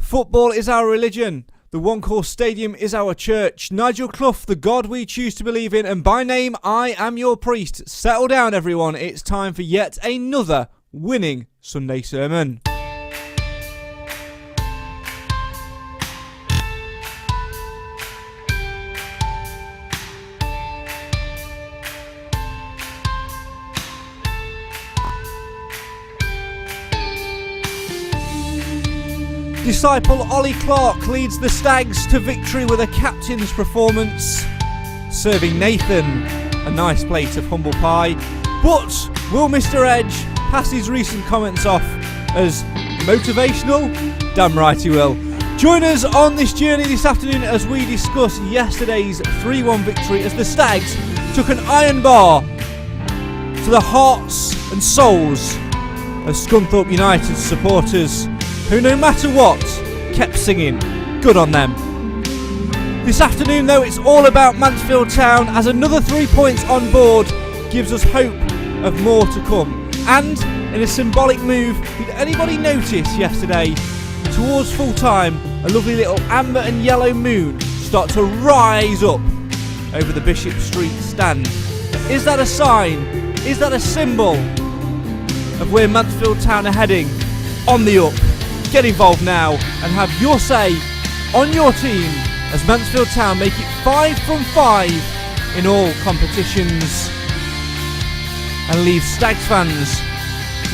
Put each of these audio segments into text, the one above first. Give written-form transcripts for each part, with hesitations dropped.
Football is our religion. The One Call Stadium is our church. Nigel Clough, the God we choose to believe in, and by name, I am your priest. Settle down, everyone. It's time for yet another winning Sunday sermon. Disciple Ollie Clarke leads the Stags to victory with a captain's performance, serving Nathan a nice plate of humble pie. But will Mr. Edge pass his recent comments off as motivational? Damn right he will. Join us on this journey this afternoon as we discuss yesterday's 3-1 victory as the Stags took an iron bar to the hearts and souls of Scunthorpe United supporters, who no matter what kept singing good on them. This afternoon though, it's all about Mansfield Town as another 3 points on board gives us hope of more to come. And in a symbolic move, did anybody notice yesterday towards full time a lovely little amber and yellow moon start to rise up over the Bishop Street stand? Is that a sign? Is that a symbol of where Mansfield Town are heading? On the up. Get involved now and have your say on your team as Mansfield Town make it 5 from 5 in all competitions and leave Stags fans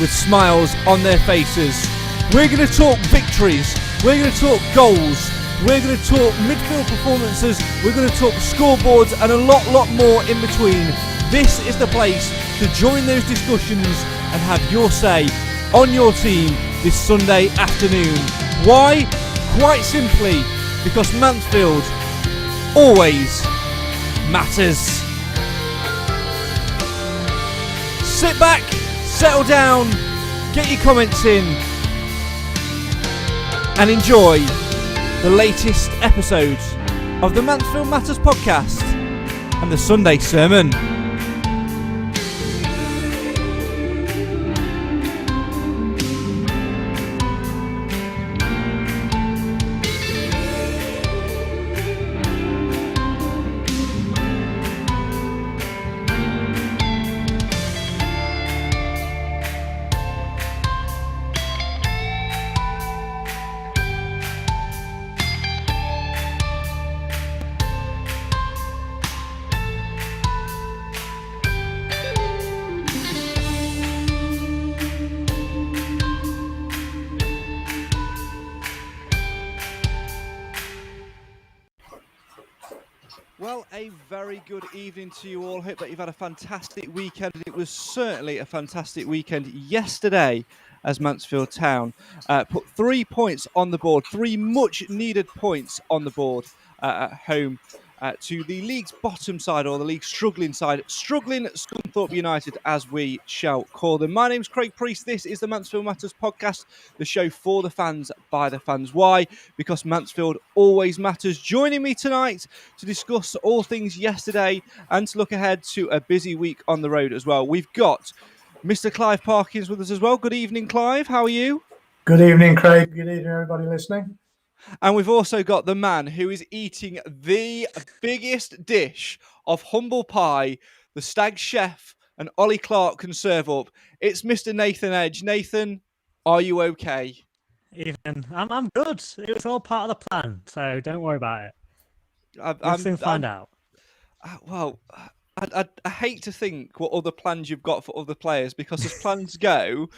with smiles on their faces. We're going to talk victories, we're going to talk goals, we're going to talk midfield performances, we're going to talk scoreboards and a lot more in between. This is the place to join those discussions and have your say on your team this Sunday afternoon. Why? Quite simply because Mansfield always matters. Sit back, settle down, get your comments in and enjoy the latest episodes of the Mansfield Matters podcast and the Sunday sermon. Well, a very good evening to you all. Hope that you've had a fantastic weekend. It was certainly a fantastic weekend yesterday as Mansfield Town put 3 points on the board, 3 much needed points on the board at home to the league's bottom side, or the league's struggling side, struggling Scunthorpe United as we shall call them. My name's Craig Priest. This is the Mansfield Matters podcast, the show for the fans by the fans. Why? Because Mansfield always matters. Joining me tonight to discuss all things yesterday and to look ahead to a busy week on the road as well, we've got Mr. Clive Parkins with us as well. Good evening, Clive. How are you? Good evening, Craig. Good evening, everybody listening. And we've also got the man who is eating the biggest dish of humble pie the Stag chef and Ollie Clarke can serve up. It's Mr. Nathan Edge. Nathan, are you okay? Evening. I'm good. It was all part of the plan, so don't worry about it. We'll soon find out. I hate to think what other plans you've got for other players, because as plans go,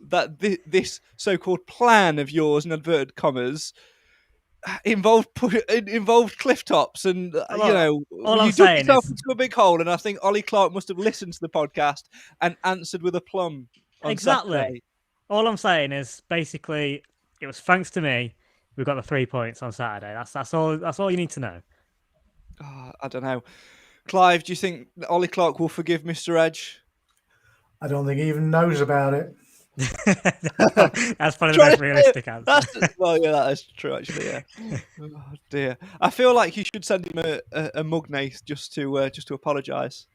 that this so-called plan of yours, in inverted commas, involved cliff tops, and you dug yourself into a big hole. And I think Ollie Clarke must have listened to the podcast and answered with a plum. Exactly. Saturday. All I'm saying is basically it was thanks to me we got the 3 points on Saturday. That's all you need to know. I don't know. Clive, do you think Ollie Clarke will forgive Mr. Edge? I don't think he even knows about it. That's probably the most realistic answer. That is true, actually. Yeah. Oh dear. I feel like you should send him a mug, Nath, just to apologise.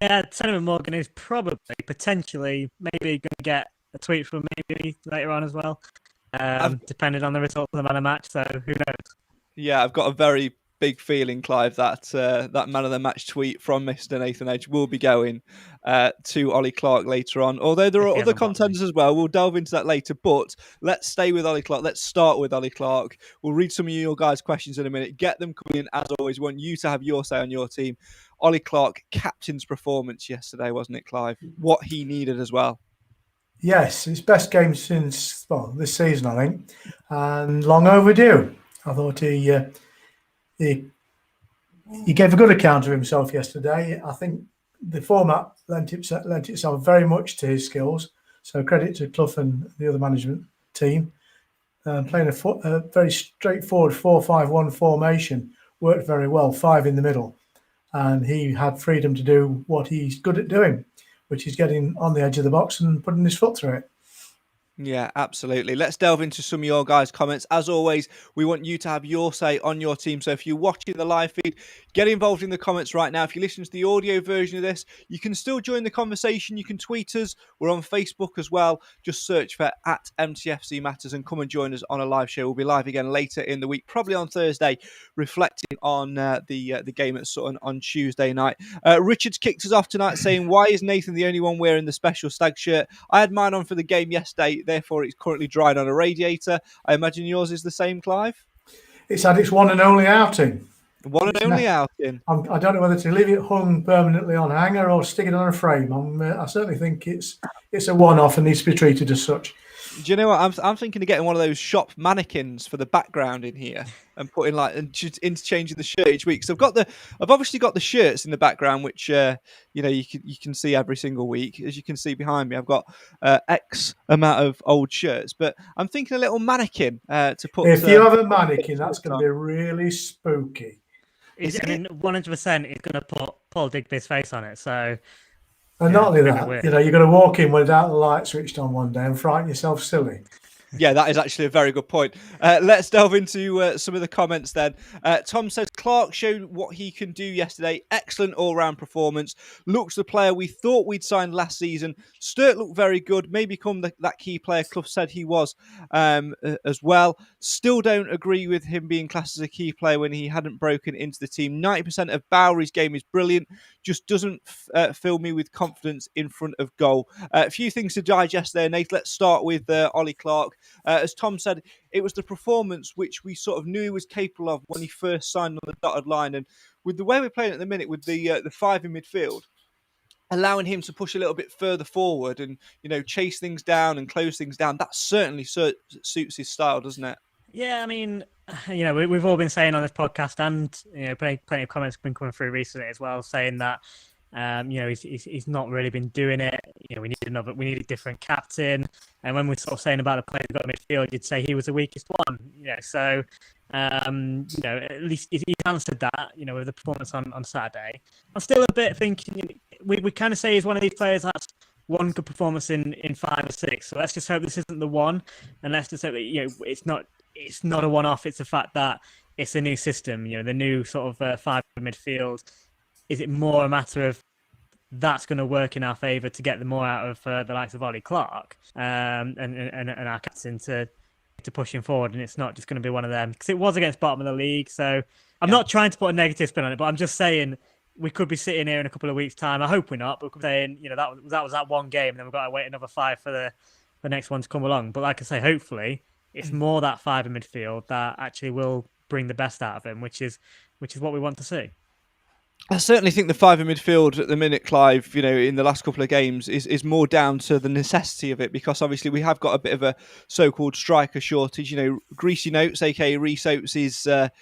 Yeah, Senator Morgan is potentially maybe going to get a tweet from me later on as well. depending on the result of the man of match. So who knows? Yeah, I've got a very big feeling, Clive, that that man of the match tweet from Mr. Nathan Edge will be going to Ollie Clarke later on. Although there If are he other hasn't blocked me. contenders as well. We'll delve into that later. But let's stay with Ollie Clarke. Let's start with Ollie Clarke. We'll read some of your guys' questions in a minute. Get them coming in as always. We want you to have your say on your team. Ollie Clarke, captain's performance yesterday, wasn't it, Clive? What he needed as well. Yes, his best game since, well, this season, I think, and long overdue. I thought he gave a good account of himself yesterday. I think the format lent itself very much to his skills. So credit to Clough and the other management team. Playing a very straightforward 4-5-1 formation worked very well, 5 in the middle. And he had freedom to do what he's good at doing, which is getting on the edge of the box and putting his foot through it. Yeah, absolutely. Let's delve into some of your guys' comments. As always, we want you to have your say on your team. So if you're watching the live feed, get involved in the comments right now. If you listen to the audio version of this, you can still join the conversation. You can tweet us. We're on Facebook as well. Just search for @MTFC Matters and come and join us on a live show. We'll be live again later in the week, probably on Thursday, reflecting on the game at Sutton on Tuesday night. Richard's kicked us off tonight saying, why is Nathan the only one wearing the special stag shirt? I had mine on for the game yesterday. Therefore, it's currently dried on a radiator. I imagine yours is the same, Clive? It's had its one and only outing. One and only outing. I don't know whether to leave it hung permanently on a hanger or stick it on a frame. I certainly think it's a one-off and needs to be treated as such. Do you know what? I'm thinking of getting one of those shop mannequins for the background in here and putting and just interchanging the shirt each week. So I've obviously got the shirts in the background, which you can see every single week. As you can see behind me, I've got X amount of old shirts, but I'm thinking a little mannequin to put. If you have a mannequin, that's going to be really spooky. 100% is going to put Paul Digby's face on it. So. And not only that, you're going to walk in without the light switched on one day and frighten yourself silly. Yeah, that is actually a very good point. Let's delve into some of the comments then. Tom says, Clarke showed what he can do yesterday. Excellent all-round performance. Looks the player we thought we'd signed last season. Sturt looked very good. May become that key player Clough said he was as well. Still don't agree with him being classed as a key player when he hadn't broken into the team. 90% of Bowery's game is brilliant. Just doesn't fill me with confidence in front of goal. A few things to digest there, Nate. Let's start with Ollie Clarke. As Tom said, it was the performance which we sort of knew he was capable of when he first signed on the dotted line. And with the way we're playing at the minute, with the 5 in midfield, allowing him to push a little bit further forward and, chase things down and close things down, that certainly suits his style, doesn't it? Yeah, I mean, we've all been saying on this podcast, and plenty of comments have been coming through recently as well, saying that he's not really been doing it. We need a different captain. And when we're sort of saying about the player who got midfield, you'd say he was the weakest one. So at least he answered that. With the performance on Saturday, I'm still a bit thinking we kind of say he's one of these players that's one good performance in 5 or 6. So let's just hope this isn't the one, and let's just hope that it's not a one-off. It's the fact that it's a new system. The new sort of 5 midfield. Is it more a matter of that's going to work in our favour to get the more out of the likes of Ollie Clarke and our captain to push him forward, and it's not just going to be one of them, because it was against bottom of the league. So I'm not trying to put a negative spin on it, but I'm just saying we could be sitting here in a couple of weeks' time. I hope we're not, but we could be saying that was that one game, and then we've got to wait another 5 for the next one to come along. But like I say, hopefully it's more that 5 in midfield that actually will bring the best out of him, which is what we want to see. I certainly think the 5 in midfield at the minute, Clive, in the last couple of games is more down to the necessity of it, because obviously we have got a bit of a so-called striker shortage. Greasy Notes, aka Reece Oates, is out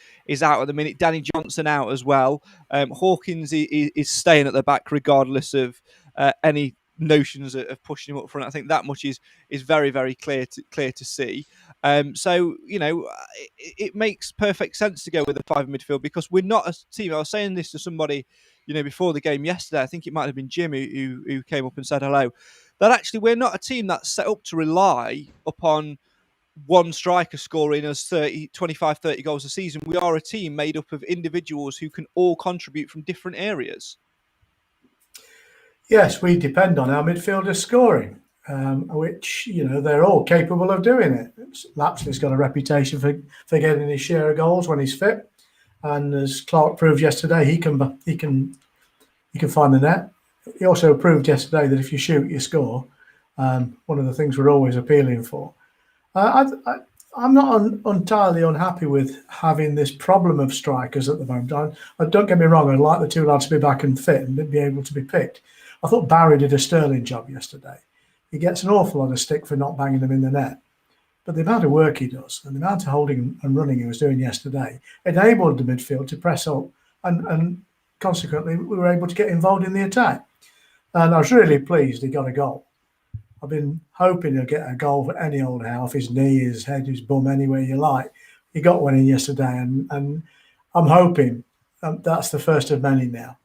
at the minute. Danny Johnson out as well. Hawkins is staying at the back regardless of any notions of pushing him up front. I think that much is very, very clear to see. So it makes perfect sense to go with the 5 in midfield, because we're not a team. I was saying this to somebody, before the game yesterday. I think it might have been Jim who came up and said hello. That actually we're not a team that's set up to rely upon one striker scoring us 25, 30 goals a season. We are a team made up of individuals who can all contribute from different areas. Yes, we depend on our midfielders scoring. which, they're all capable of doing it. Lapsley's got a reputation for getting his share of goals when he's fit, and as Clarke proved yesterday, he can find the net. He also proved yesterday that if you shoot, you score. One of the things we're always appealing for. I'm not entirely unhappy with having this problem of strikers at the moment. Don't get me wrong, I'd like the two lads to be back and fit and be able to be picked. I thought Barry did a sterling job yesterday. He gets an awful lot of stick for not banging them in the net. But the amount of work he does and the amount of holding and running he was doing yesterday enabled the midfield to press up, and consequently we were able to get involved in the attack. And I was really pleased he got a goal. I've been hoping he'll get a goal for any old how, off his knee, his head, his bum, anywhere you like. He got one in yesterday, and I'm hoping that's the first of many now.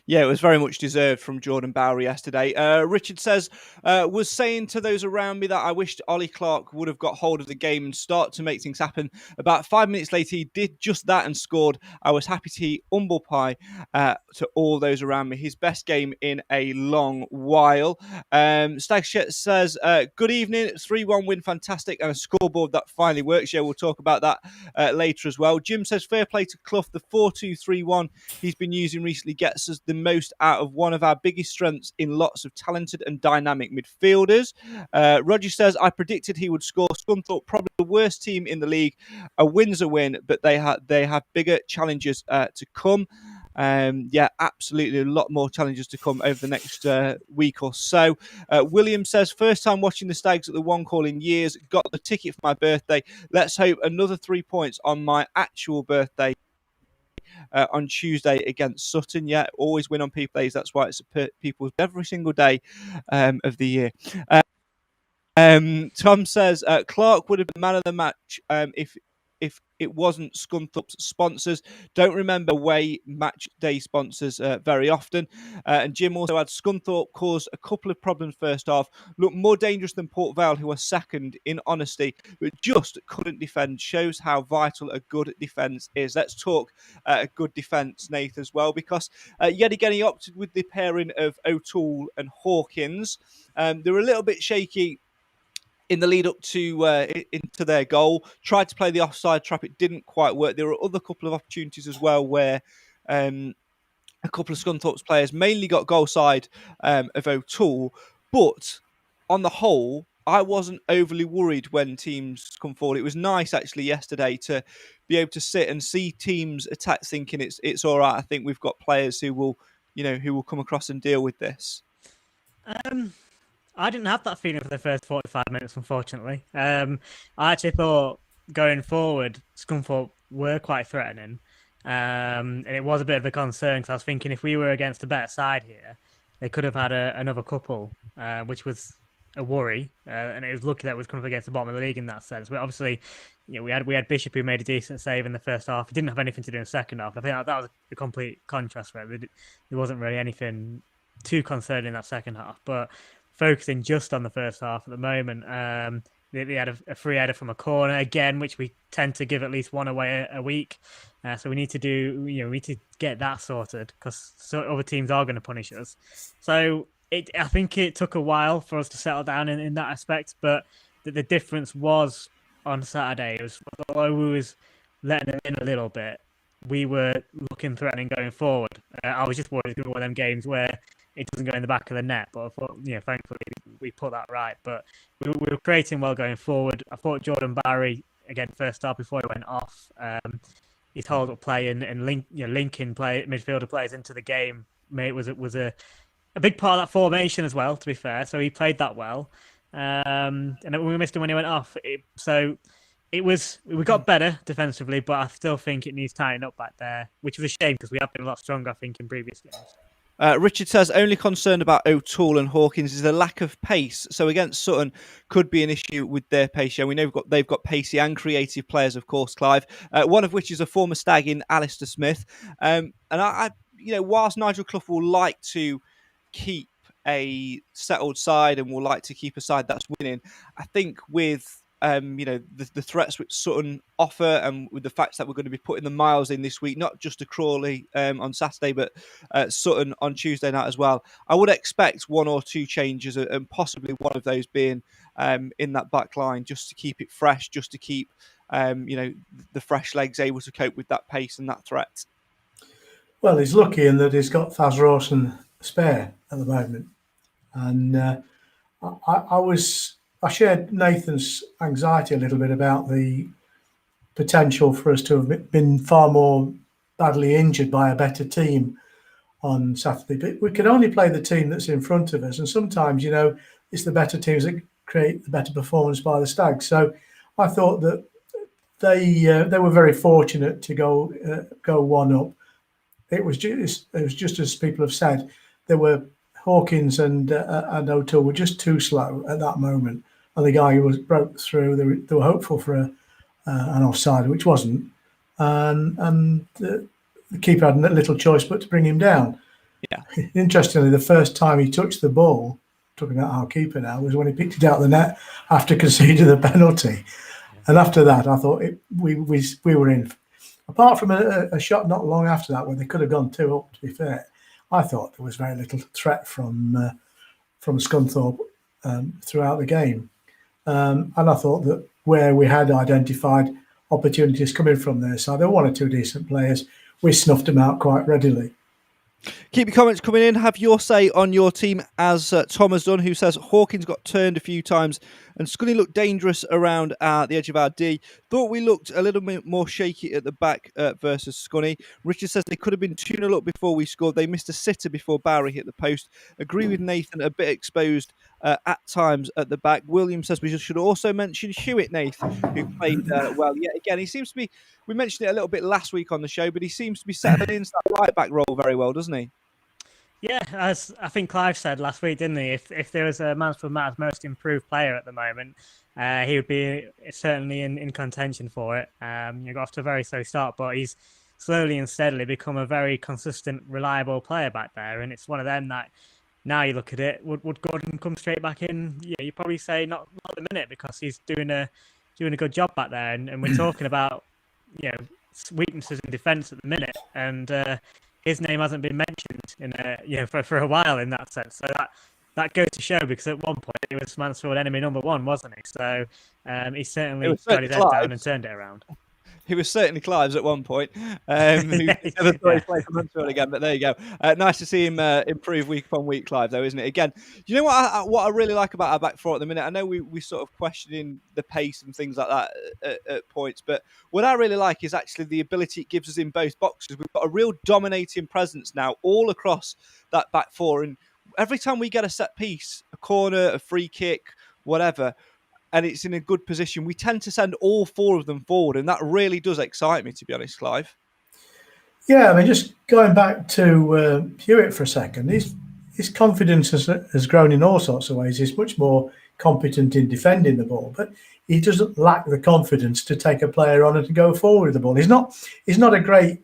Yeah, it was very much deserved from Jordan Bowery yesterday. Richard says, was saying to those around me that I wished Ollie Clarke would have got hold of the game and start to make things happen. About 5 minutes later, he did just that and scored. I was happy to see humble pie to all those around me. His best game in a long while. Stagshet says, good evening. 3-1 win, fantastic. And a scoreboard that finally works. Yeah, we'll talk about that later as well. Jim says, fair play to Clough. The 4-2-3-1 he's been using recently gets us the most out of one of our biggest strengths in lots of talented and dynamic midfielders. Roger says, I predicted he would score. Scunthorpe, probably the worst team in the league. A win's a win, but they have bigger challenges to come. Yeah, absolutely. A lot more challenges to come over the next week or so. William says, first time watching the Stags at the One Call in years. Got the ticket for my birthday. Let's hope another 3 points on my actual birthday. On Tuesday against Sutton. Yeah, always win on people's days. That's why it's people's every single day of the year. Tom says Clarke would have been man of the match if it wasn't Scunthorpe's sponsors. Don't remember away match day sponsors very often. And Jim also had Scunthorpe caused a couple of problems first half. Looked more dangerous than Port Vale, who are second in honesty, but just couldn't defend. Shows how vital a good defence is. Let's talk a good defence, Nath, as well, because yet again he opted with the pairing of O'Toole and Hawkins. They were a little bit shaky in the lead up to into their goal. Tried to play the offside trap. It didn't quite work. There were other couple of opportunities as well where a couple of Scunthorpe's players mainly got goal side of O'Toole. But on the whole, I wasn't overly worried when teams come forward. It was nice actually yesterday to be able to sit and see teams attack thinking it's all right. I think we've got players who will come across and deal with this. I didn't have that feeling for the first 45 minutes, unfortunately. I actually thought going forward, Scunthorpe were quite threatening. And it was a bit of a concern because I was thinking if we were against a better side here, they could have had another couple, which was a worry. And it was lucky that we was coming up against the bottom of the league in that sense. But obviously, we had Bishop who made a decent save in the first half. He didn't have anything to do in the second half. I think that was a complete contrast for it. There wasn't really anything too concerning in that second half. But focusing just on the first half at the moment, they had a free header from a corner again, which we tend to give at least one away a week. So we need to get that sorted because other teams are going to punish us. So I think it took a while for us to settle down in that aspect, but the difference was on Saturday. It was although we was letting them in a little bit, we were looking threatening going forward. I was just worried it was going to be one of them games where it doesn't go in the back of the net, but I thought, thankfully we put that right. But we were creating well going forward. I thought Jordan Barry, again, first start before he went off, his hold up play and linking midfielder players into the game, was a big part of that formation as well, to be fair. So he played that well. And we missed him when he went off. We got better defensively, but I still think it needs tightening up back there, which was a shame because we have been a lot stronger, I think, in previous games. Richard says, only concerned about O'Toole and Hawkins is the lack of pace. So against Sutton could be an issue with their pace. Yeah, we know they've got pacey and creative players, of course, Clive. One of which is a former Stag in Alistair Smith. And I whilst Nigel Clough will like to keep a settled side and will like to keep a side that's winning, I think with the threats which Sutton offer, and with the fact that we're going to be putting the miles in this week, not just to Crawley on Saturday, but Sutton on Tuesday night as well. I would expect one or two changes, and possibly one of those being in that back line, just to keep it fresh, just to keep the fresh legs able to cope with that pace and that threat. Well, he's lucky in that he's got Faz Rawson spare at the moment, and I shared Nathan's anxiety a little bit about the potential for us to have been far more badly injured by a better team on Saturday. But we can only play the team that's in front of us, and sometimes, it's the better teams that create the better performance by the Stags. So I thought that they were very fortunate to go one up. It was just as people have said, there were Hawkins and O'Toole were just too slow at that moment, and the guy who broke through. They were hopeful for an offside, which wasn't, and the keeper had little choice but to bring him down. Yeah. Interestingly, the first time he touched the ball, talking about our keeper now, was when he picked it out of the net after conceding the penalty, and after that, I thought we were in. Apart from a shot not long after that, where they could have gone 2 up, to be fair, I thought there was very little threat from Scunthorpe throughout the game. And I thought that where we had identified opportunities coming from their side, there were 1 or 2 decent players. We snuffed them out quite readily. Keep your comments coming in. Have your say on your team, as Tom has done, who says Hawkins got turned a few times and Scunny looked dangerous around the edge of our D. Thought we looked a little bit more shaky at the back versus Scunny. Richard says they could have been 2-0 up before we scored. They missed a sitter before Barry hit the post. Agree with Nathan, a bit exposed at times at the back. William says we should also mention Hewitt, Nathan, who played well yet again. He seems to be, we mentioned it a little bit last week on the show, but he seems to be settling into that right back role very well, doesn't he? Yeah, as I think Clive said last week, didn't he? If there was a Mansfield Matters most improved player at the moment, he would be certainly in contention for it. You got off to a very slow start, but he's slowly and steadily become a very consistent, reliable player back there. And it's one of them that now you look at it, would Gordon come straight back in? Yeah, you probably say not at the minute, because he's doing a good job back there. And we're talking about weaknesses in defence at the minute, and his name hasn't been mentioned in for a while in that sense. So that goes to show, because at one point it was Mansfield enemy number 1, wasn't he? So he certainly got his head down and turned it around. He was certainly Clive's at one point. Who never thought he'd play for Mansfield again, but there you go. Nice to see him improve week upon week, Clive, though, isn't it? Again, you know what I really like about our back four at the minute? I know we sort of questioning the pace and things like that at points, but what I really like is actually the ability it gives us in both boxes. We've got a real dominating presence now all across that back four, and every time we get a set piece, a corner, a free kick, whatever, and it's in a good position, we tend to send all 4 of them forward, and that really does excite me, to be honest, Clive. Yeah, I mean, just going back to Hewitt for a second, his confidence has grown in all sorts of ways. He's much more competent in defending the ball, but he doesn't lack the confidence to take a player on and to go forward with the ball. He's not a great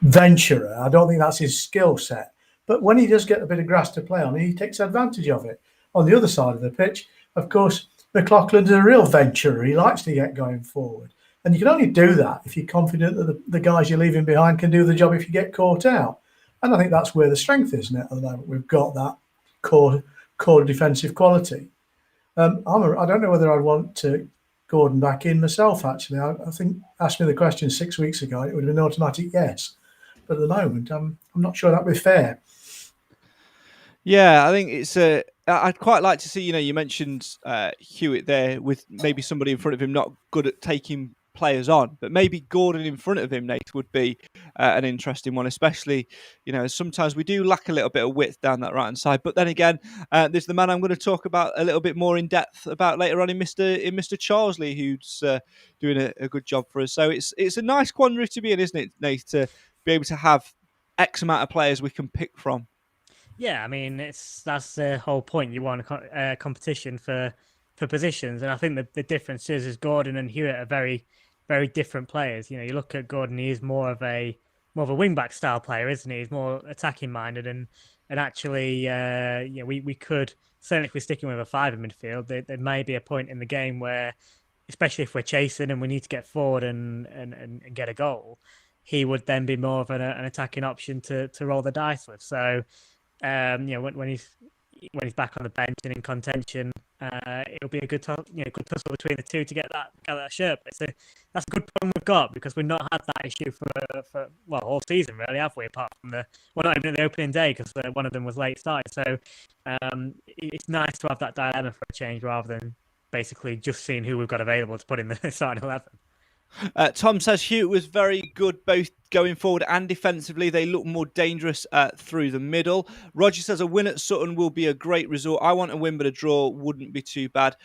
venturer. I don't think that's his skill set. But when he does get a bit of grass to play on, he takes advantage of it. On the other side of the pitch, of course, McLaughlin's a real venturer. He likes to get going forward. And you can only do that if you're confident that the guys you're leaving behind can do the job if you get caught out. And I think that's where the strength is now at the moment. We've got that core defensive quality. I don't know whether I'd want Gordon back in myself, actually. I think, asked me the question 6 weeks ago, it would have been an automatic yes. But at the moment, I'm not sure that would be fair. Yeah, I think it's I'd quite like to see, you mentioned Hewitt there with maybe somebody in front of him not good at taking players on, but maybe Gordon in front of him, Nate, would be an interesting one, especially, sometimes we do lack a little bit of width down that right-hand side. But then again, there's the man I'm going to talk about a little bit more in depth about later on in Mr. Charlesley, who's doing a good job for us. So it's a nice quandary to be in, isn't it, Nate, to be able to have X amount of players we can pick from. Yeah, I mean, that's the whole point. You want a competition for positions, and I think the difference is Gordon and Hewitt are very, very different players. You look at Gordon; he is more of a more of a wing back style player, isn't he? He's more attacking minded, and actually, we could certainly, if we're sticking with a five in midfield, there may be a point in the game where, especially if we're chasing and we need to get forward and get a goal, he would then be more of an attacking option to roll the dice with. So, when he's back on the bench and in contention, it'll be a good tussle between the two to get that shirt. But that's a good problem we've got, because we've not had that issue for all season, really, have we? Apart from not even at the opening day, because one of them was late started. So it's nice to have that dilemma for a change, rather than basically just seeing who we've got available to put in the starting 11. Tom says Hewitt was very good both going forward and defensively. They look more dangerous through the middle. Roger says a win at Sutton will be a great result. I want a win, but a draw wouldn't be too bad.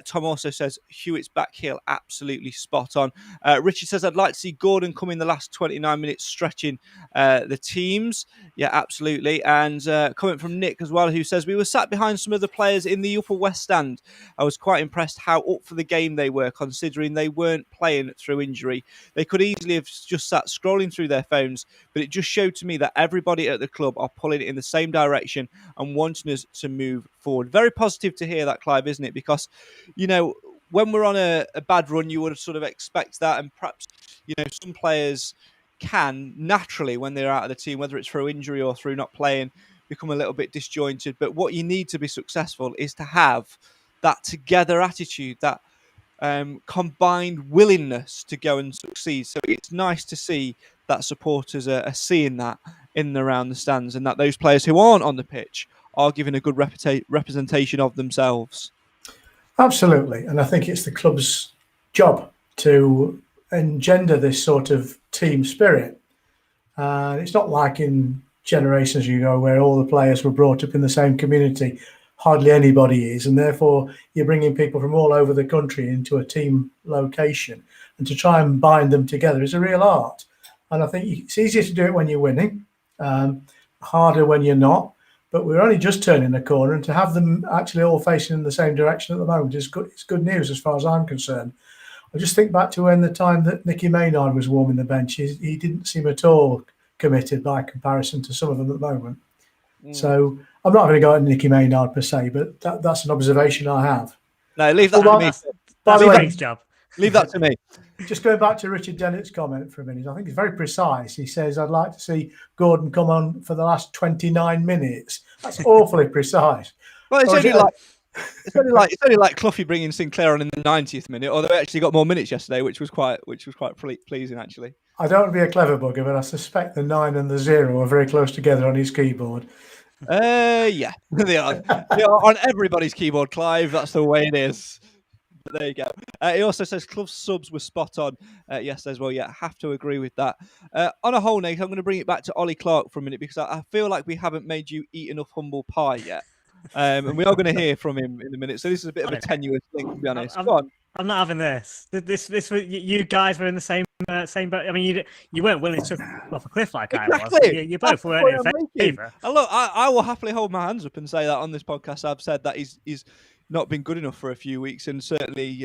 Tom also says Hewitt's back heel absolutely spot on. Richard says I'd like to see Gordon come in the last 29 minutes stretching the teams. Yeah, absolutely. And comment from Nick as well, who says we were sat behind some of the players in the upper west stand. I was quite impressed how up for the game they were, considering they weren't playing through injury. They could easily have just sat scrolling through their phones, but it just showed to me that everybody at the club are pulling in the same direction and wanting us to move forward. Very positive to hear that, Clive, isn't it? Because, when we're on a bad run, you would sort of expect that, and perhaps, some players can naturally, when they're out of the team, whether it's through injury or through not playing, become a little bit disjointed. But what you need to be successful is to have that together attitude, that combined willingness to go and succeed. So it's nice to see that supporters are seeing that in and around the stands, and that those players who aren't on the pitch are giving a good representation of themselves. Absolutely. And I think it's the club's job to engender this sort of team spirit. It's not like in generations ago where all the players were brought up in the same community. Hardly anybody is, and therefore you're bringing people from all over the country into a team location, and to try and bind them together is a real art. And I think it's easier to do it when you're winning, harder when you're not. But we're only just turning the corner, and to have them actually all facing in the same direction at the moment is good. It's good news as far as I'm concerned. I just think back to when the time that Nicky Maynard was warming the bench, he didn't seem at all committed by comparison to some of them at the moment. So I'm not going to go at Nicky Maynard per se, but that's an observation I have. No, leave that to me. By the way, job. Leave that to me. Just going back to Richard Dennett's comment for a minute, I think it's very precise. He says, I'd like to see Gordon come on for the last 29 minutes. That's awfully precise. Well, it's only like Clough bringing Sinclair on in the 90th minute, although they actually got more minutes yesterday, which was quite pleasing, actually. I don't want to be a clever bugger, but I suspect the 9 and the 0 are very close together on his keyboard. Yeah, they are. They are on everybody's keyboard, Clive. That's the way it is. But there you go. He also says Clough's subs were spot on yesterday as well. Yeah, I have to agree with that. On a whole, Nate, I'm going to bring it back to Ollie Clarke for a minute, because I feel like we haven't made you eat enough humble pie yet. And we are going to hear from him in a minute. So this is a bit of a tenuous thing, to be honest. Go on. I'm not having this. This you guys were in the same boat. I mean, you weren't willing to jump off a cliff like Exactly. I was. You both weren't in favour. Look, I will happily hold my hands up and say that on this podcast I've said that he's not been good enough for a few weeks, and certainly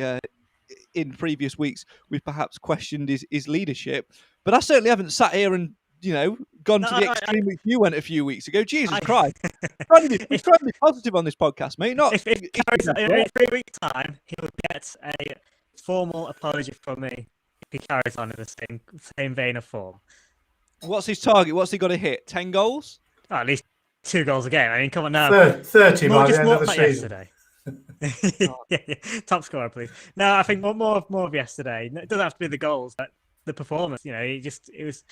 in previous weeks we've perhaps questioned his leadership. But I certainly haven't sat here and gone to the extreme which you went a few weeks ago. Jesus Christ. We're trying to be positive on this podcast, mate. If in 3 weeks' time, he will get a formal apology from me if he carries on in the same vein of form. What's his target? What's he got to hit? 10 goals? Oh, at least 2 goals a game. I mean, come on now. 30 by the end of the season. yeah. Top scorer, please. No, I think more of yesterday. It doesn't have to be the goals, but the performance. It was.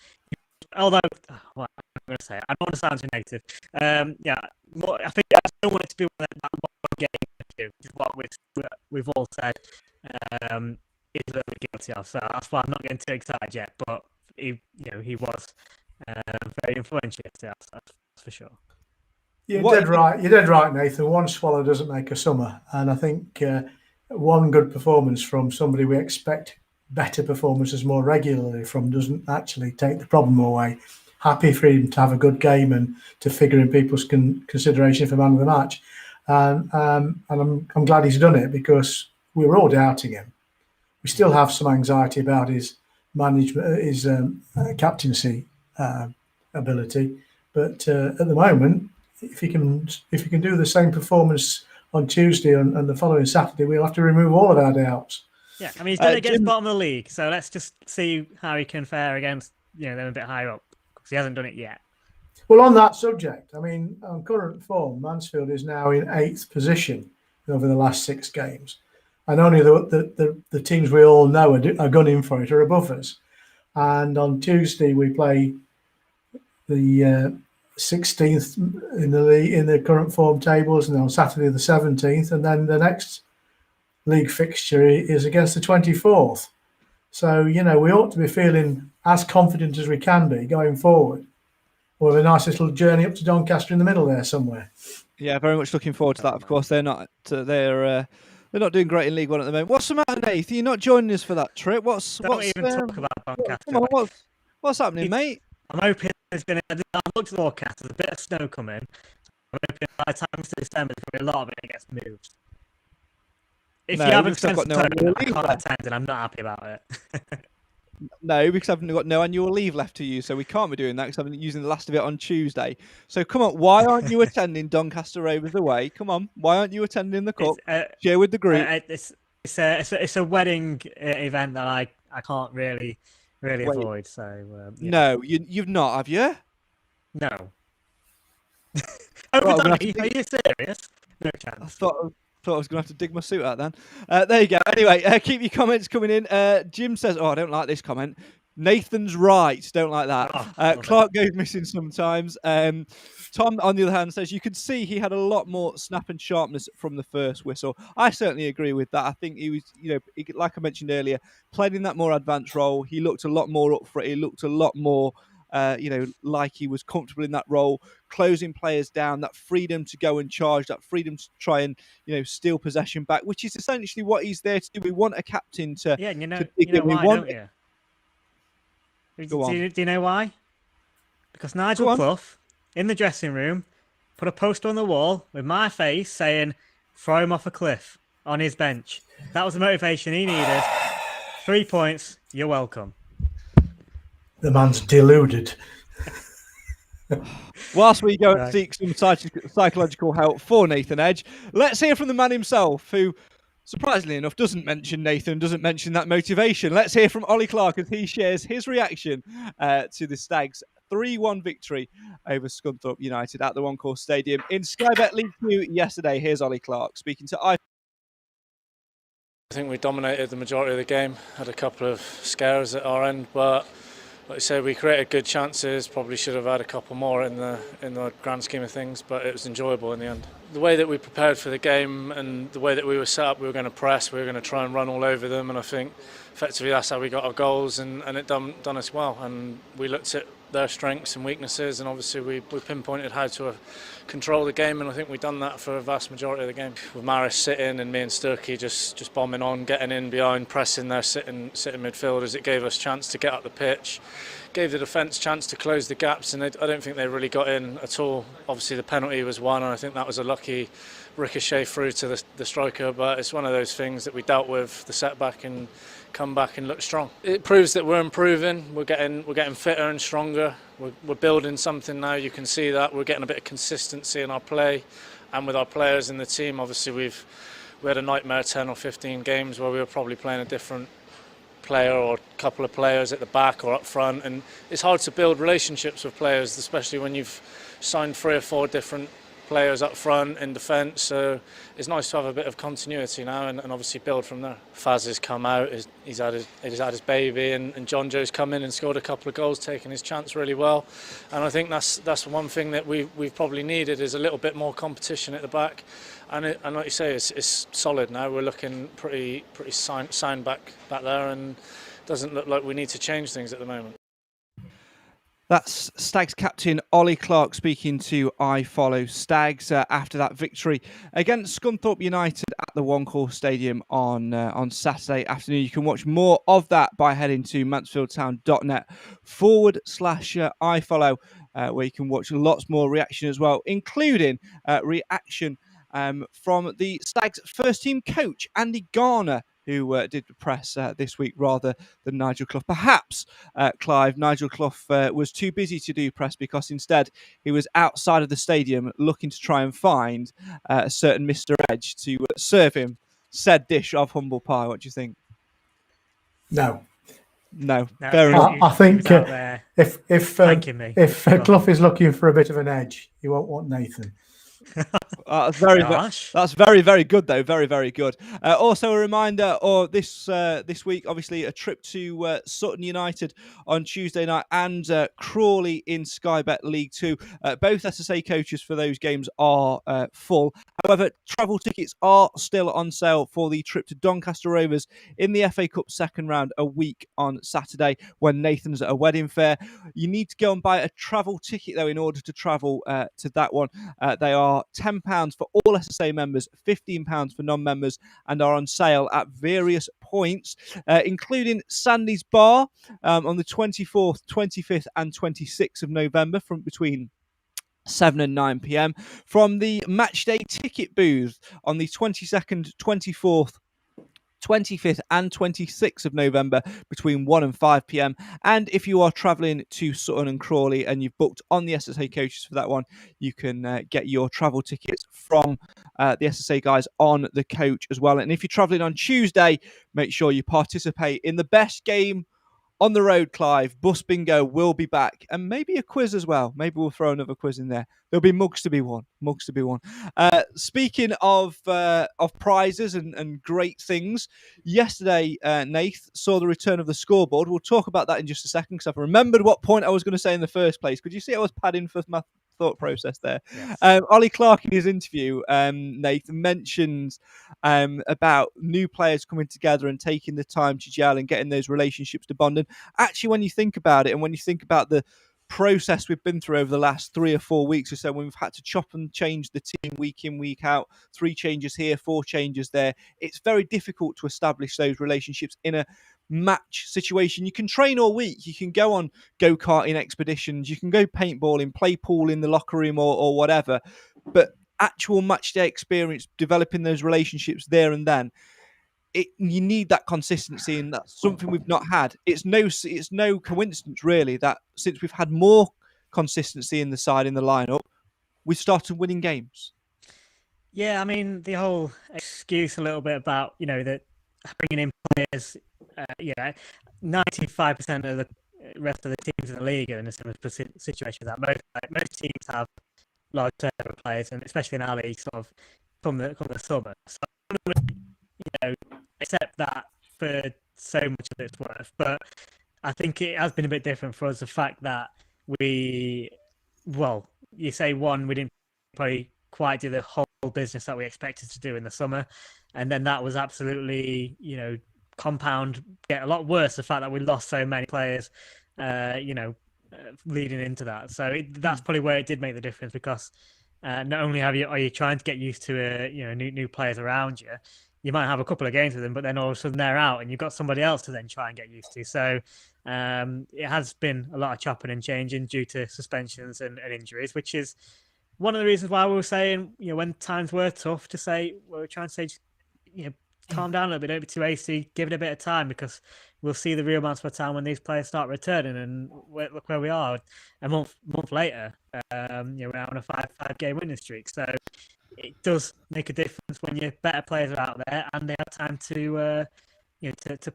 Although, I'm going to say, I don't want to sound too negative. I think I still want it to be that one game, which is what we've all said is a little bit guilty of. So that's why I'm not getting too excited yet. But he was very influential yesterday, that's for sure. You're dead right, Nathan. One swallow doesn't make a summer, and I think one good performance from somebody we expect better performances more regularly from doesn't actually take the problem away. Happy for him to have a good game and to figure in people's consideration for man of the match, and I'm glad he's done it, because we were all doubting him. We still have some anxiety about his management, his captaincy, ability. But at the moment, if he can do the same performance on Tuesday and the following Saturday, we'll have to remove all of our doubts. Yeah, I mean, he's done it against Jim, bottom of the league, so let's just see how he can fare against them a bit higher up, because he hasn't done it yet. Well, on that subject, I mean, on current form, Mansfield is now in 8th position over the last 6 games, and only the teams we all know are gunning for it are above us. And on Tuesday we play the 16th in the current form tables, and on Saturday the 17th, and then the next league fixture is against the 24th. So we ought to be feeling as confident as we can be going forward. We'll have a nice little journey up to Doncaster in the middle there somewhere. Yeah, very much looking forward to that. Of course, they're not doing great in League One at the moment. What's the matter, Nathan? You're not joining us for that trip. Don't even talk about Doncaster. Come on, what's happening, mate? I'm hoping there's going to. I looked at the forecast. There's a bit of snow coming. I'm hoping by the time it's December, a lot of it gets moved. If you haven't sent I can't attend, and I'm not happy about it. No, because I've got no annual leave left to use, so we can't be doing that because I'm using the last of it on Tuesday. So come on, why aren't you attending Doncaster Rovers away? Come on, why aren't you attending the cup? Share with the group. It's a wedding event that I can't really avoid. So no, you've not, have you? No. Well, are you serious? No chance. I thought I was going to have to dig my suit out then. There you go. Anyway, keep your comments coming in. Jim says, I don't like this comment. Nathan's right. Don't like that. Clarke goes missing sometimes. Tom, on the other hand, says you could see he had a lot more snap and sharpness from the first whistle. I certainly agree with that. I think he was, like I mentioned earlier, played in that more advanced role. He looked a lot more up for it. He looked a lot more like he was comfortable in that role, closing players down, that freedom to go and charge, that freedom to try and, steal possession back, which is essentially what he's there to do. We want a captain to dig in. Why, don't you? Do you know why? Because Nigel Clough, in the dressing room, put a poster on the wall with my face saying, throw him off a cliff on his bench. That was the motivation he needed. 3 points, you're welcome. The man's deluded. Whilst we go and seek some psychological help for Nathan Edge, let's hear from the man himself, who, surprisingly enough, doesn't mention Nathan, doesn't mention that motivation. Let's hear from Ollie Clarke as he shares his reaction to the Stags' 3-1 victory over Scunthorpe United at the One Call Stadium in Sky Bet League 2 yesterday. Here's Ollie Clarke speaking to I think we dominated the majority of the game, had a couple of scares at our end, but like I said, we created good chances, probably should have had a couple more in the grand scheme of things, but it was enjoyable in the end. The way that we prepared for the game and the way that we were set up, we were going to press, we were going to try and run all over them, and I think effectively that's how we got our goals, and it done us well. And we looked at their strengths and weaknesses, and obviously we pinpointed how to control the game, and I think we've done that for a vast majority of the game. With Maris sitting and me and Sturkey just bombing on, getting in behind, pressing their sitting midfielders, it gave us a chance to get up the pitch, gave the defence a chance to close the gaps, and I don't think they really got in at all. Obviously the penalty was one, and I think that was a lucky ricochet through to the striker, but it's one of those things that we dealt with, the setback, and come back and look strong. It proves that we're improving, we're getting fitter and stronger, we're building something now. You can see that we're getting a bit of consistency in our play and with our players in the team. Obviously we had a nightmare 10 or 15 games where we were probably playing a different player or a couple of players at the back or up front, and it's hard to build relationships with players, especially when you've signed 3 or 4 different players up front in defence, so it's nice to have a bit of continuity now and obviously build from there. Faz has come out, he's had his baby, and John Joe's come in and scored a couple of goals, taking his chance really well, and I think that's one thing that we've probably needed, is a little bit more competition at the back, and like you say, it's solid now. We're looking pretty sound back there, and doesn't look like we need to change things at the moment. That's Stags captain Ollie Clarke speaking to I Follow Stags after that victory against Scunthorpe United at the One Call Stadium on Saturday afternoon. You can watch more of that by heading to mansfieldtown.net/ifollow, where you can watch lots more reaction as well, including reaction from the Stags first team coach, Andy Garner, who did the press this week rather than Nigel Clough. Perhaps, Clive, Nigel Clough was too busy to do press because instead he was outside of the stadium looking to try and find a certain Mr. Edge to serve him said dish of humble pie. What do you think? No. Fair enough. I think if thanking me. Clough is looking for a bit of an edge, he won't want Nathan. That's very, very good, though. Very, very good. Also, a reminder, this week, obviously, a trip to Sutton United on Tuesday night and Crawley in Sky Bet League 2. Both SSA coaches for those games are full. However, travel tickets are still on sale for the trip to Doncaster Rovers in the FA Cup second round a week on Saturday when Nathan's at a wedding fair. You need to go and buy a travel ticket, though, in order to travel to that one. They are £10 for all SSA members, £15 for non-members, and are on sale at various points, including Sandy's Bar on the 24th, 25th and 26th of November from between 7 and 9 p.m. From the Matchday Ticket booth on the 22nd, 24th, 25th and 26th of November between 1 and 5 p.m. And if you are travelling to Sutton and Crawley and you've booked on the SSA coaches for that one, you can get your travel tickets from the SSA guys on the coach as well. And if you're travelling on Tuesday, make sure you participate in the best game on the road, Clive. Bus Bingo will be back, and maybe a quiz as well. Maybe we'll throw another quiz in there. There'll be mugs to be won. Speaking of prizes and great things, yesterday, Nath saw the return of the scoreboard. We'll talk about that in just a second because I've remembered what point I was going to say in the first place. Could you see I was padding for my thought process there? Yes. Ollie Clarke in his interview, Nathan mentions about new players coming together and taking the time to gel and getting those relationships to bond. And actually, when you think about it, and when you think about the process we've been through over the last 3 or 4 weeks or so, when we've had to chop and change the team week in, week out, 3 changes here, 4 changes there, it's very difficult to establish those relationships in a match situation. You can train all week, you can go on go-karting expeditions, you can go paintballing, play pool in the locker room or whatever, but actual match day experience, developing those relationships there and then, you need that consistency, and that's something we've not had. It's no coincidence really that since we've had more consistency in the side, in the lineup, we've started winning games. Yeah, I mean, the whole excuse a little bit about, that bringing in players, 95% of the rest of the teams in the league are in a similar situation. That most teams have large turnover players, and especially in our league, sort of come the summer. So, accept that for so much of its worth. But I think it has been a bit different for us. The fact that you say we didn't probably quite do the whole business that we expected to do in the summer, and then that was absolutely, get a lot worse. The fact that we lost so many players, leading into that. So that's probably where it did make the difference, because not only are you trying to get used to new players around you. You might have a couple of games with them, but then all of a sudden they're out and you've got somebody else to then try and get used to. So it has been a lot of chopping and changing due to suspensions and injuries, which is one of the reasons why we were saying, when times were tough, we're trying to say, calm down a little bit, don't be too hasty, give it a bit of time, because we'll see the real amounts of time when these players start returning. And look where we are a month later. We're out on a five-game winning streak. So it does make a difference when your better players are out there and they have time to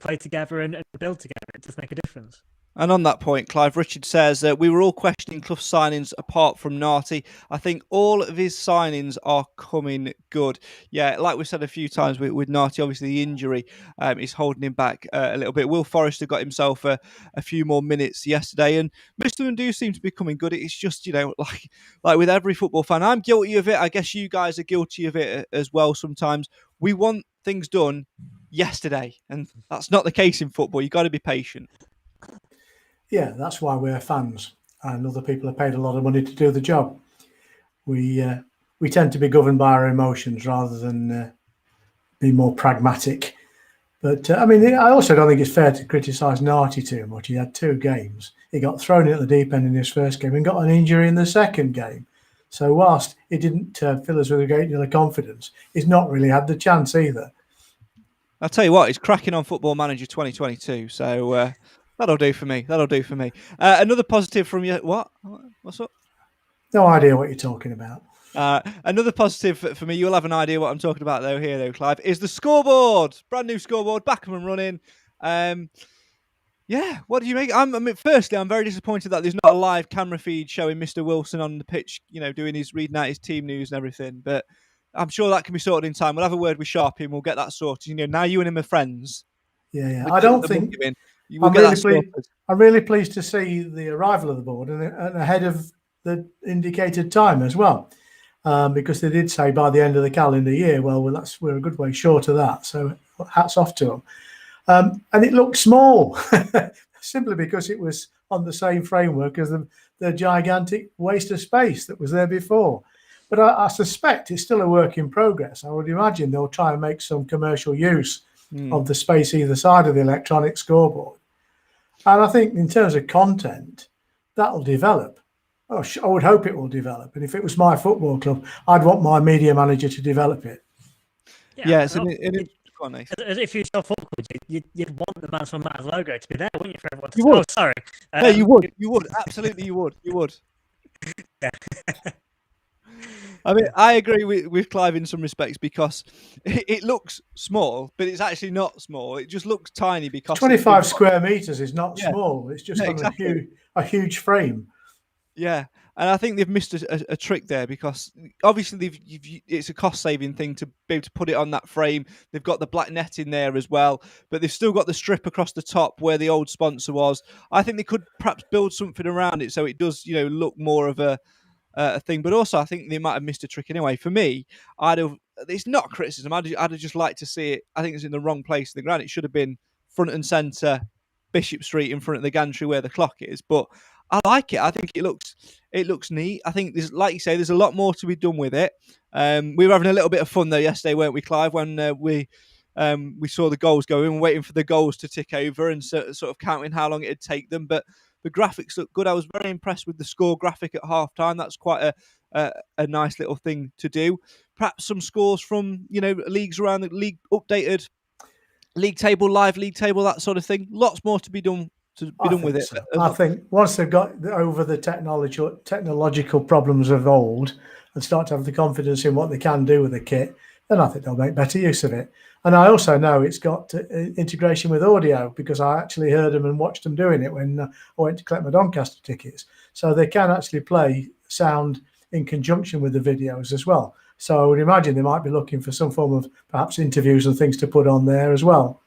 play together and build together. It does make a difference. And on that point, Clive, Richard says, we were all questioning Clough's signings apart from Narty. I think all of his signings are coming good. Yeah, like we said a few times with Narty, obviously the injury is holding him back a little bit. Will Forrester got himself a few more minutes yesterday, and most of them do seem to be coming good. It's just, like with every football fan, I'm guilty of it. I guess you guys are guilty of it as well sometimes. We want things done yesterday, and that's not the case in football. You've got to be patient. Yeah, that's why we're fans, and other people are paid a lot of money to do the job. We tend to be governed by our emotions rather than be more pragmatic. But I also don't think it's fair to criticise Narty too much. He had 2 games. He got thrown in at the deep end in his first game and got an injury in the second game. So whilst it didn't fill us with a great deal of confidence, he's not really had the chance either. I'll tell you what, he's cracking on Football Manager 2022, so that'll do for me. That'll do for me. Another positive from you. What? What's up? No idea what you're talking about. Another positive for me, you'll have an idea what I'm talking about though, Clive, is the scoreboard. Brand new scoreboard, back up and running. Yeah, what do you make? Firstly, I'm very disappointed that there's not a live camera feed showing Mr. Wilson on the pitch, reading out his team news and everything. But I'm sure that can be sorted in time. We'll have a word with Sharpie and we'll get that sorted. Now you and him are friends. Yeah. I don't think we'll get that sorted. I'm really pleased to see the arrival of the board and ahead of the indicated time as well, because they did say by the end of the calendar year. Well, we're a good way short of that. So hats off to them. And it looked small, simply because it was on the same framework as the gigantic waste of space that was there before. But I suspect it's still a work in progress. I would imagine they'll try and make some commercial use of the space either side of the electronic scoreboard. And I think in terms of content, that'll develop. I would hope it will develop. And if it was my football club, I'd want my media manager to develop it. Yes, if you sell football, you'd want the Mansfield Matters logo to be there, wouldn't you, for everyone to You would. Oh, sorry. No, you would. Absolutely, you would. Yeah. I mean, I agree with Clive in some respects because it looks small, but it's actually not small. It just looks tiny because 25 square meters is not small. It's just exactly. a huge frame. Yeah, and I think they've missed a trick there because obviously it's a cost-saving thing to be able to put it on that frame. They've got the black net in there as well, but they've still got the strip across the top where the old sponsor was. I think they could perhaps build something around it so it does, look more of a thing. But also, I think they might have missed a trick anyway. For me, it's not criticism. I'd have just liked to see it. I think it's in the wrong place in the ground. It should have been front and centre, Bishop Street in front of the gantry where the clock is. But I like it. I think it looks neat. I think there's, like you say, there's a lot more to be done with it. We were having a little bit of fun though yesterday, weren't we, Clive? When we saw the goals go in, waiting for the goals to tick over and sort of counting how long it'd take them. But the graphics look good. I was very impressed with the score graphic at half time. That's quite a nice little thing to do. Perhaps some scores from leagues around the league, updated league table, live league table, that sort of thing. Lots more to be done. With it. So. I think once they've got over the technological problems of old and start to have the confidence in what they can do with the kit, then I think they'll make better use of it. And I also know it's got integration with audio because I actually heard them and watched them doing it when I went to collect my Doncaster tickets. So they can actually play sound in conjunction with the videos as well. So I would imagine they might be looking for some form of perhaps interviews and things to put on there as well.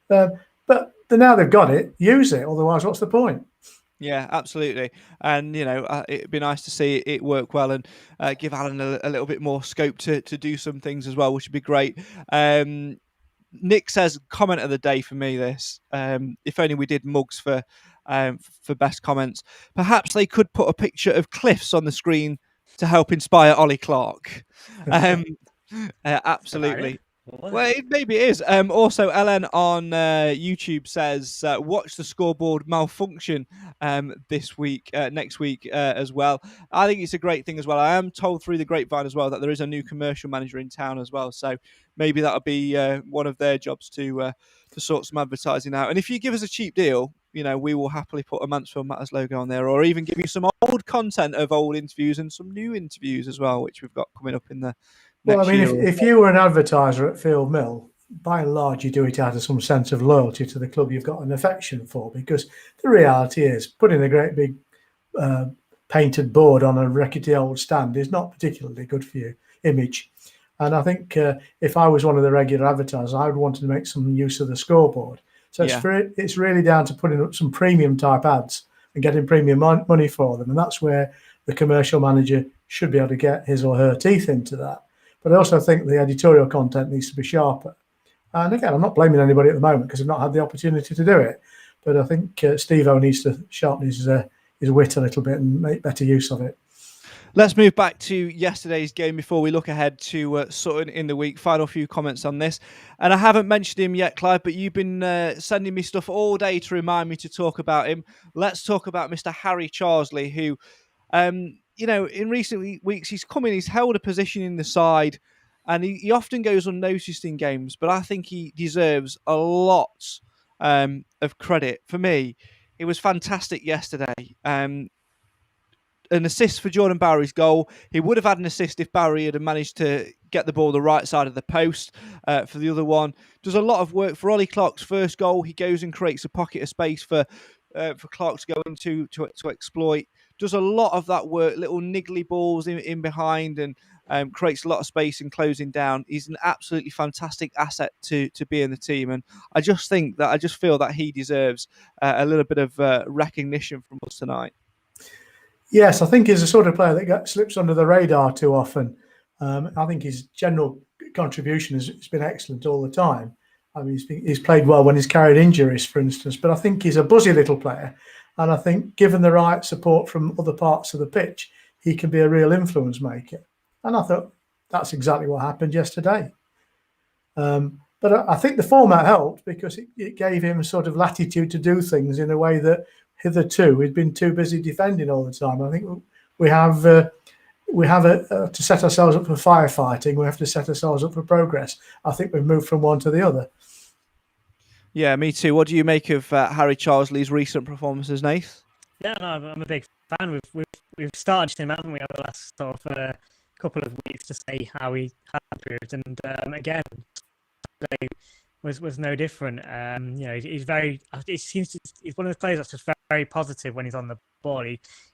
But now they've got it, use it. Otherwise, what's the point? Yeah, absolutely. And, it'd be nice to see it work well and give Alan a little bit more scope to do some things as well, which would be great. Nick says, comment of the day for me, this. If only we did mugs for best comments. Perhaps they could put a picture of cliffs on the screen to help inspire Ollie Clarke. Absolutely. Well, maybe it is. Also, Ellen on YouTube says, watch the scoreboard malfunction next week as well. I think it's a great thing as well. I am told through the grapevine as well that there is a new commercial manager in town as well. So maybe that'll be one of their jobs to sort some advertising out. And if you give us a cheap deal, we will happily put a Mansfield Matters logo on there, or even give you some old content of old interviews and some new interviews as well, which we've got coming up in the Well, I mean, if you were an advertiser at Field Mill, by and large, you do it out of some sense of loyalty to the club you've got an affection for, because the reality is putting a great big painted board on a rickety old stand is not particularly good for your image. And I think if I was one of the regular advertisers, I would want to make some use of the scoreboard. So it's really down to putting up some premium type ads and getting premium money for them. And that's where the commercial manager should be able to get his or her teeth into that. But I also think the editorial content needs to be sharper. And again, I'm not blaming anybody at the moment because I've not had the opportunity to do it. But I think Steve-O needs to sharpen his wit a little bit and make better use of it. Let's move back to yesterday's game before we look ahead to Sutton in the week. Final few comments on this. And I haven't mentioned him yet, Clive, but you've been sending me stuff all day to remind me to talk about him. Let's talk about Mr. Harry Charsley, who... in recent weeks, he's held a position in the side, and he often goes unnoticed in games, but I think he deserves a lot of credit. For me, it was fantastic yesterday. An assist for Jordan Bowery's goal. He would have had an assist if Bowery had managed to get the ball the right side of the post for the other one. Does a lot of work for Ollie Clarke's first goal. He goes and creates a pocket of space for Clarke to go into to exploit. Does a lot of that work, little niggly balls in behind, and creates a lot of space in closing down. He's an absolutely fantastic asset to be in the team, and I just feel that he deserves a little bit of recognition from us tonight. Yes, I think he's the sort of player that slips under the radar too often. I think his general contribution has been excellent all the time. I mean, he's played well when he's carried injuries, for instance, but I think he's a buzzy little player. And I think given the right support from other parts of the pitch, he can be a real influence maker. And I thought that's exactly what happened yesterday. But I think the format helped because it gave him a sort of latitude to do things in a way that hitherto he'd been too busy defending all the time. I think we have to set ourselves up for firefighting. We have to set ourselves up for progress. I think we've moved from one to the other. Yeah, me too. What do you make of Harry Charsley's recent performances, Nath? Yeah, no, I'm a big fan. We've started him, haven't we, over the last sort of couple of weeks to see how he has improved, and again, today was no different. He's very. He's one of the players that's just very positive when he's on the ball.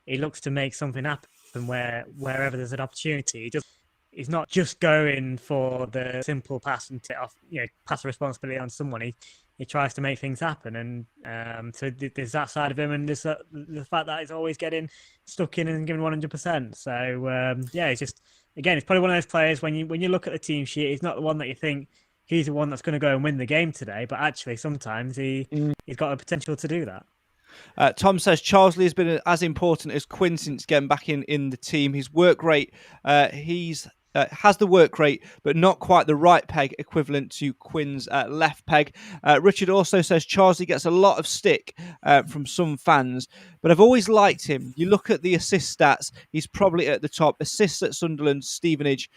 He looks to make something happen wherever there's an opportunity. He's not just going for the simple pass and pass the responsibility on someone. He tries to make things happen, and so there's that side of him, and there's the fact that he's always getting stuck in and giving 100%. So he's just, again, he's probably one of those players when you look at the team sheet, he's not the one that you think he's the one that's going to go and win the game today, but actually sometimes he's got the potential to do that. Tom says Charsley has been as important as Quinn since getting back in the team. His work rate, has the work rate, but not quite the right peg equivalent to Quinn's left peg. Richard also says Charsley gets a lot of stick from some fans, but I've always liked him. You look at the assist stats, he's probably at the top. Assists at Sunderland, Stevenage,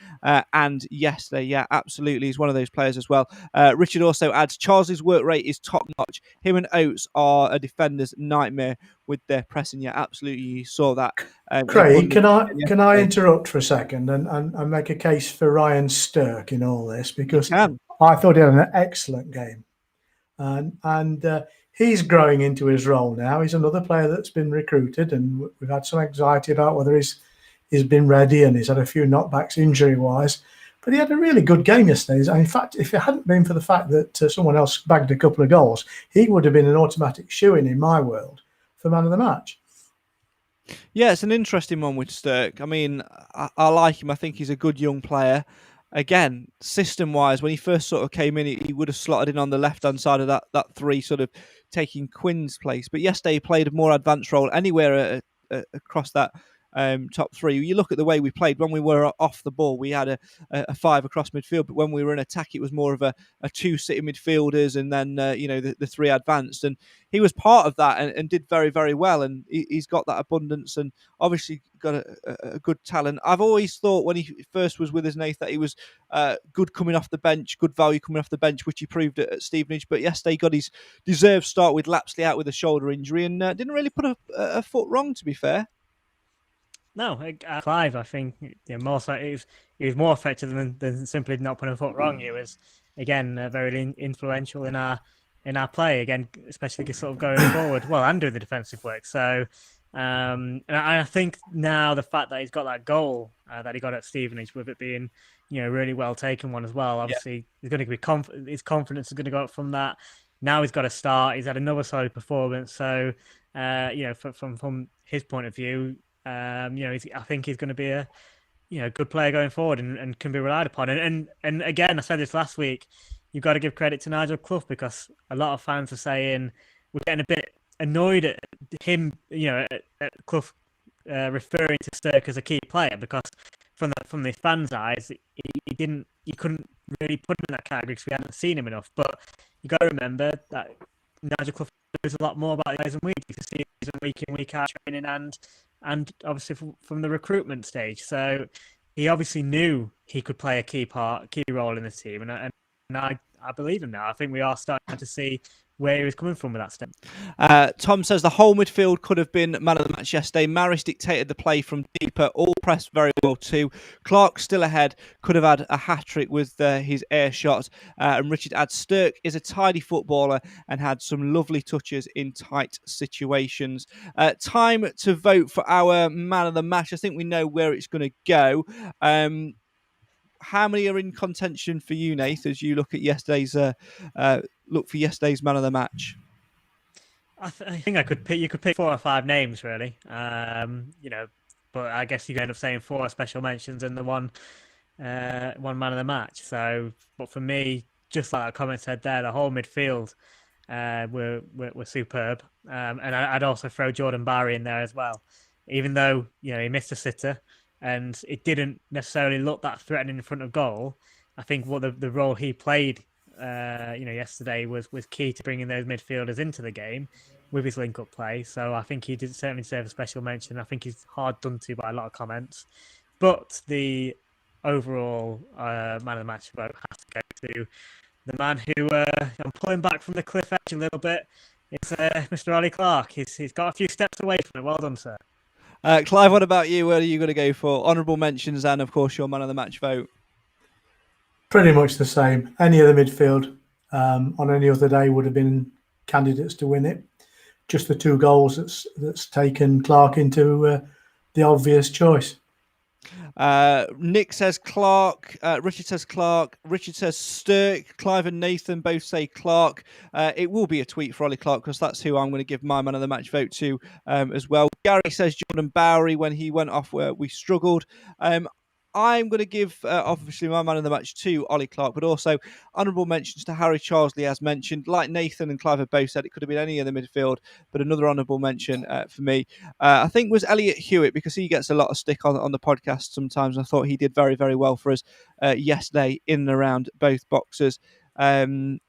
and yesterday. Yeah, absolutely. He's one of those players as well. Richard also adds Charsley's work rate is top notch. Him and Oates are a defender's nightmare with their pressing. Yeah, absolutely. You saw that. Craig, can I interrupt for a second and make a case for Ryan Stirk in all this, because I thought he had an excellent game, and he's growing into his role now. He's another player that's been recruited, and we've had some anxiety about whether he's been ready, and he's had a few knockbacks injury wise. But he had a really good game yesterday. In fact, if it hadn't been for the fact that someone else bagged a couple of goals, he would have been an automatic shoo-in in my world for man of the match. Yeah, it's an interesting one with Stirk. I mean, I like him. I think he's a good young player. Again, system-wise, when he first sort of came in, he would have slotted in on the left-hand side of that three, sort of taking Quinn's place. But yesterday he played a more advanced role anywhere across that top three. You look at the way we played. When we were off the ball, we had a five across midfield, but when we were in attack, it was more of a two sitting midfielders, and then the three advanced, and he was part of that and did very, very well, and he's got that abundance and obviously got a good talent. I've always thought when he first was with us, Nath, that he was good coming off the bench, good value coming off the bench, which he proved at Stevenage, but yesterday he got his deserved start with Lapsley out with a shoulder injury, and didn't really put a foot wrong, to be fair. No, Clive, I think more so he was more effective than simply not putting a foot wrong. He was, again, very influential in our play, again, especially sort of going forward, well, and doing the defensive work. So, and I think now the fact that he's got that goal that he got at Stevenage, with it being, really well taken one as well. Obviously, he's going to be his confidence is going to go up from that. Now he's got a start. He's had another solid performance. So, from his point of view, I think he's going to be a good player going forward and can be relied upon. And again, I said this last week, you've got to give credit to Nigel Clough, because a lot of fans are saying we're getting a bit annoyed at him, at Clough referring to Stirk as a key player, because from the fans' eyes, you couldn't really put him in that category because we hadn't seen him enough. But you got to remember that Nigel Clough knows a lot more about the guys than we do, to see him week in, week out training, and obviously from the recruitment stage. So he obviously knew he could play a key role in the team, and I believe him now. I think we are starting to see where he was coming from with that step. Tom says the whole midfield could have been man of the match yesterday. Maris dictated the play from deeper, all pressed very well too. Clarke still ahead, could have had a hat-trick with his air shot. And Richard adds, Stirk is a tidy footballer and had some lovely touches in tight situations. Time to vote for our man of the match. I think we know where it's going to go. How many are in contention for you, Nath, as you look at yesterday's yesterday's man of the match? I think you could pick 4 or 5 names really. But I guess you could end up saying 4 special mentions and the one man of the match. So, but for me, just like that comment said there, the whole midfield were superb. And I'd also throw Jordan Barry in there as well, even though he missed a sitter. And it didn't necessarily look that threatening in front of goal. I think what the role he played, yesterday was key to bringing those midfielders into the game with his link-up play. So I think he did certainly deserve a special mention. I think he's hard done to by a lot of comments. But the overall man of the match vote has to go to the man who I'm pulling back from the cliff edge a little bit. It's Mr. Ollie Clarke. He's got a few steps away from it. Well done, sir. Clive, what about you? Where are you going to go for honourable mentions and, of course, your man of the match vote? Pretty much the same. Any other midfield on any other day would have been candidates to win it. Just the 2 goals that's taken Clarke into the obvious choice. Nick says Clarke. Richard says Clarke. Richard says Stirk. Clive and Nathan both say Clarke. It will be a tweet for Ollie Clarke because that's who I'm going to give my man of the match vote to as well. Gary says Jordan Bowery when he went off where we struggled. I'm going to give, obviously, my man of the match to Ollie Clarke, but also honourable mentions to Harry Charsley, as mentioned. Like Nathan and Clive have both said, it could have been any other midfield, but another honourable mention for me, I think, was Elliot Hewitt, because he gets a lot of stick on the podcast sometimes. I thought he did very, very well for us yesterday in and around both boxes. And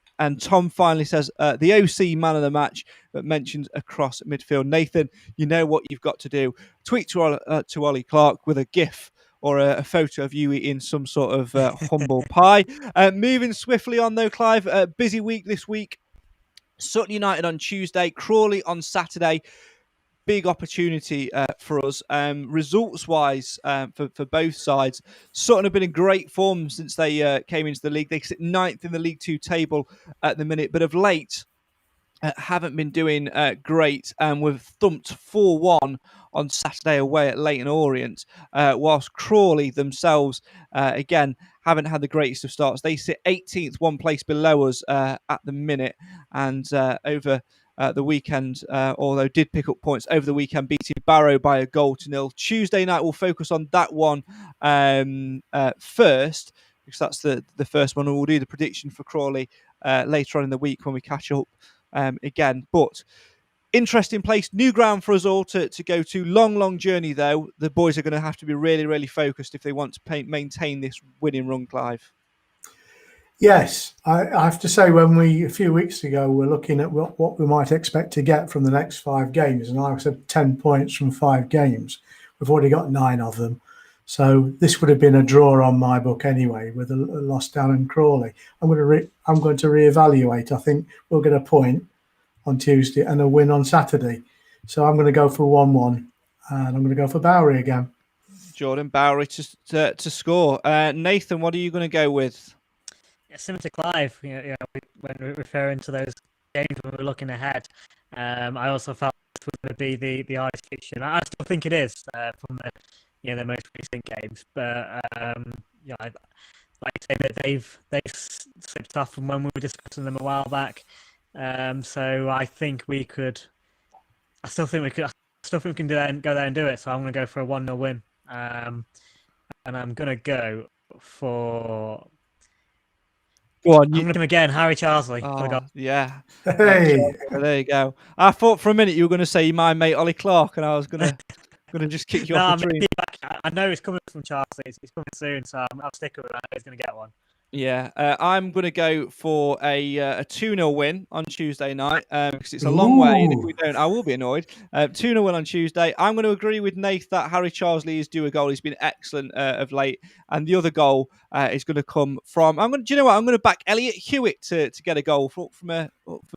Tom finally says the OC man of the match, but mentions across midfield. Nathan, you know what you've got to do. Tweet to Ollie Clarke with a GIF or a photo of you eating some sort of humble pie. Moving swiftly on, though, Clive. Busy week this week. Sutton United on Tuesday. Crawley on Saturday. Big opportunity for us. Results-wise, for both sides, Sutton have been in great form since they came into the league. They sit 9th in the League 2 table at the minute, but of late haven't been doing great. We've thumped 4-1 on Saturday away at Leyton Orient, whilst Crawley themselves, again, haven't had the greatest of starts. They sit 18th, one place below us at the minute, and over the weekend, although did pick up points over the weekend, beating Barrow by 1-0. Tuesday night, we'll focus on that one first, because that's the first one, and we'll do the prediction for Crawley later on in the week when we catch up again. But interesting place, new ground for us all to go to. Long journey, though. The boys are going to have to be really, really focused if they want to maintain this winning run, Clive. Yes, I have to say, when a few weeks ago, we're looking at what we might expect to get from the next 5 games, and I said 10 points from 5 games. We've already got 9 of them. So this would have been a draw on my book anyway, with a loss down in Crawley. I'm going to reevaluate. I think we'll get a point on Tuesday and a win on Saturday. So I'm going to go for 1-1, and I'm going to go for Bowery again. Jordan Bowery to score. Nathan, what are you going to go with? Yeah, similar to Clive, when we're referring to those games when we're looking ahead, I also felt this was going to be the hardest fixture. I still think it is from the most recent games, but like I say, that they've slipped off from when we were discussing them a while back. So I think we could. I still think we can go there and do it. So I'm going to go for a 1-0 win, and I'm going to go for. Go on, I'm going to go again, Harry Charsley. Oh, yeah. Hey, There you go. I thought for a minute you were going to say my mate Ollie Clarke, and I was going to just kick you off the tree. I know it's coming from Charsley. It's coming soon, so I'll stick with it. I know he's going to get one. Yeah, I'm going to go for a 2-0 win on Tuesday night because it's a long way, and if we don't, I will be annoyed. 2-0 win on Tuesday. I'm going to agree with Nath that Harry Charlesley is due a goal. He's been excellent of late, and the other goal is going to come from. Do you know what? I'm going to back Elliot Hewitt to get a goal from a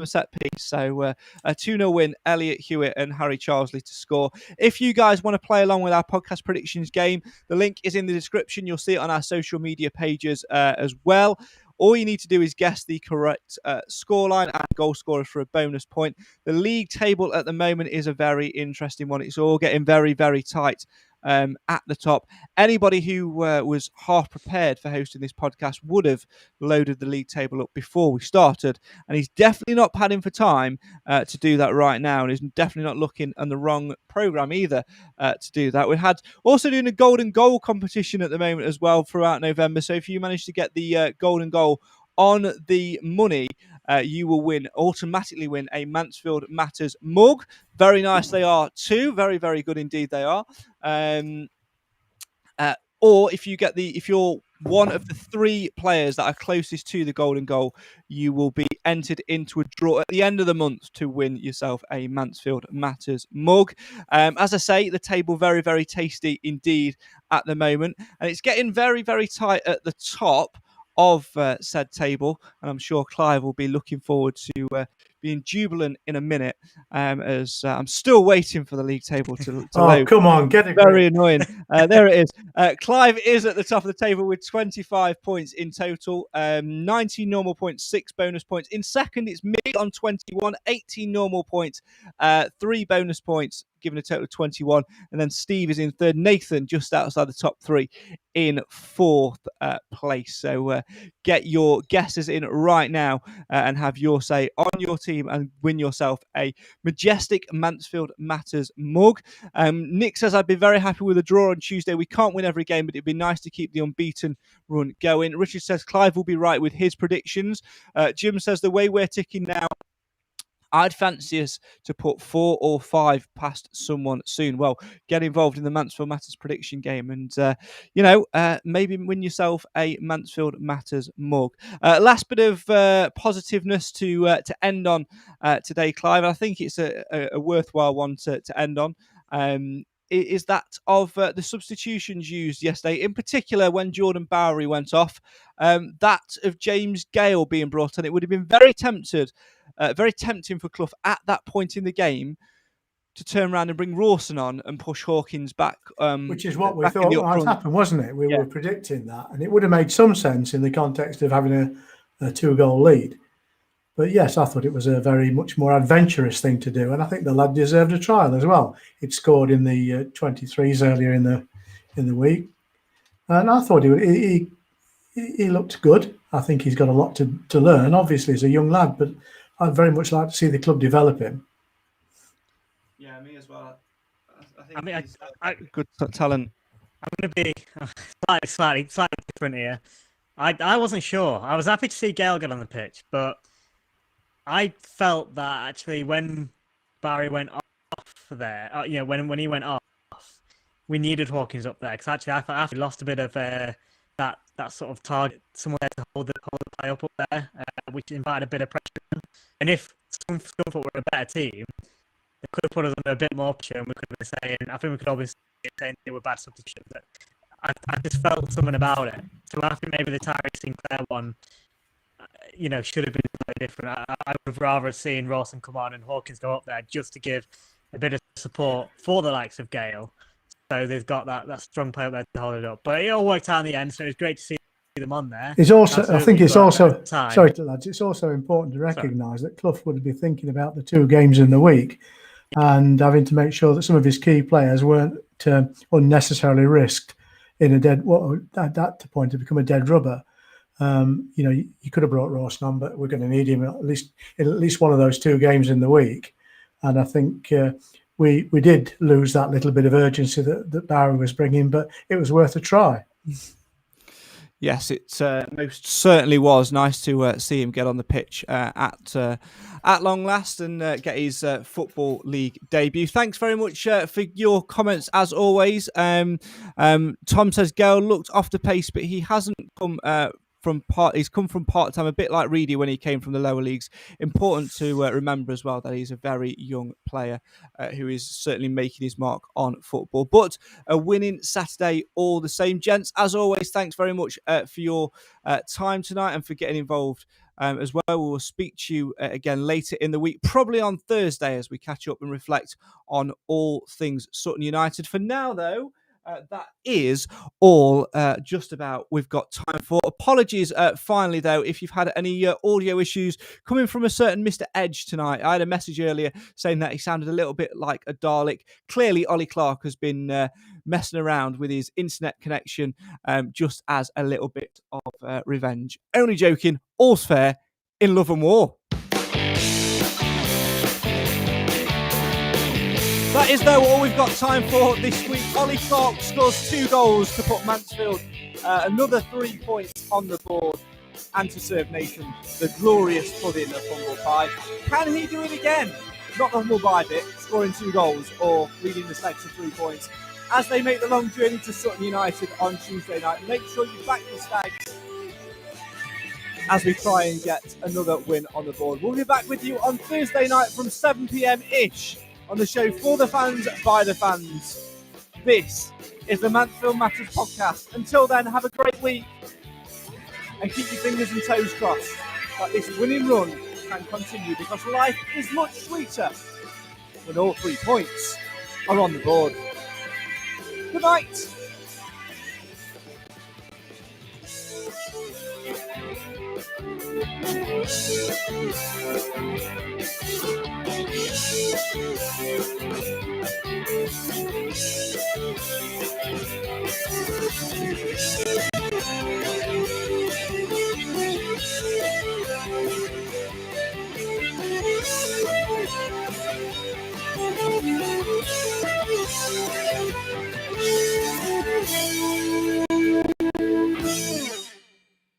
set piece. So a 2-0 win, Elliot Hewitt and Harry Charlesley to score. If you guys want to play along with our podcast predictions game, the link is in the description. You'll see it on our social media pages as well. All you need to do is guess the correct scoreline and goal scorers for a bonus point. The league table at the moment is a very interesting one. It's all getting very, very tight at the top. Anybody who was half prepared for hosting this podcast would have loaded the league table up before we started, and he's definitely not padding for time to do that right now, and he's definitely not looking on the wrong program either to do that. We had also doing a golden goal competition at the moment as well throughout November, so if you manage to get the golden goal on the money, you will automatically win a Mansfield Matters mug. Very nice they are too. Very, very good indeed they are. Or if you're one of the 3 players that are closest to the golden goal, you will be entered into a draw at the end of the month to win yourself a Mansfield Matters mug. As I say, the table very, very tasty indeed at the moment, and it's getting very, very tight at the top of said table, and I'm sure Clive will be looking forward to being jubilant in a minute, as I'm still waiting for the league table to load. Come on, get it. Very annoying. There it is. Clive is at the top of the table with 25 points in total, 19 normal points, 6 bonus points. In second, it's me on 21, 18 normal points, 3 bonus points, giving a total of 21. And then Steve is in third. Nathan just outside the top 3 in fourth place. So get your guesses in right now and have your say on your team and win yourself a majestic Mansfield Matters mug. Nick says, I'd be very happy with a draw on Tuesday. We can't win every game, but it'd be nice to keep the unbeaten run going. Richard says Clive will be right with his predictions. Jim says, the way we're ticking now, I'd fancy us to put 4 or 5 past someone soon. Well, get involved in the Mansfield Matters prediction game and, maybe win yourself a Mansfield Matters mug. Last bit of positiveness to end on today, Clive. I think it's a worthwhile one to end on. Is that of the substitutions used yesterday, in particular when Jordan Bowery went off, that of James Gale being brought on. It would have been very tempting for Clough at that point in the game to turn around and bring Rawson on and push Hawkins back. Which is what we thought might happen, wasn't it? We were predicting that, and it would have made some sense in the context of having a 2-goal lead. But yes, I thought it was a very much more adventurous thing to do, and I think the lad deserved a trial as well. He'd scored in the 23s earlier in the week, and I thought he looked good. I think he's got a lot to learn. Obviously, he's a young lad, but I'd very much like to see the club develop him. Yeah, me as well. I think he's good talent. I'm going to be slightly different here. I wasn't sure. I was happy to see Gale get on the pitch, but I felt that actually when Barry went off there, when he went off, we needed Hawkins up there because actually I thought we lost a bit of that sort of target, someone there to hold the play up there, which invited a bit of pressure. And if Scunthorpe were a better team, they could have put us under a bit more pressure, and we could have been saying, I think we could always be saying they were bad substitutions. But I just felt something about it. So I think maybe the Tyree Sinclair one, should have been very different. I would have rather seen Rawson come on and Hawkins go up there just to give a bit of support for the likes of Gale. So they've got that strong player there to hold it up. But it all worked out in the end, so it was great to see them on there. It's also, I think it's also, sorry to lads, it's also important to recognise that Clough would be thinking about the 2 games in the week and having to make sure that some of his key players weren't unnecessarily risked in at that point to become a dead rubber. You could have brought Rawson on, but we're going to need him at least one of those 2 games in the week. And I think we did lose that little bit of urgency that Barry was bringing, but it was worth a try. Yes, it most certainly was nice to see him get on the pitch at long last and get his Football League debut. Thanks very much for your comments as always. Tom says Gale looked off the pace, but he hasn't come he's come from part-time, a bit like Reedy when he came from the lower leagues. Important to remember as well that he's a very young player who is certainly making his mark on football. But a winning Saturday all the same. Gents, as always, thanks very much for your time tonight and for getting involved as well. We will speak to you again later in the week, probably on Thursday, as we catch up and reflect on all things Sutton United. For now, though, that is all just about we've got time for. Apologies, finally, though, if you've had any audio issues coming from a certain Mr. Edge tonight. I had a message earlier saying that he sounded a little bit like a Dalek. Clearly, Ollie Clarke has been messing around with his internet connection just as a little bit of revenge. Only joking, all's fair in love and war. That is, though, all we've got time for this week. Ollie Clarke scores 2 goals to put Mansfield another 3 points on the board and to serve Nathan the glorious pudding of humble pie. Can he do it again? Not the humble pie bit, scoring 2 goals or leading the Stags to 3 points as they make the long journey to Sutton United on Tuesday night. Make sure you back the Stags as we try and get another win on the board. We'll be back with you on Thursday night from 7 p.m-ish. on the show for the fans, by the fans. This is the Mansfield Matters podcast. Until then, have a great week and keep your fingers and toes crossed that this winning run can continue, because life is much sweeter when all 3 points are on the board. Good night.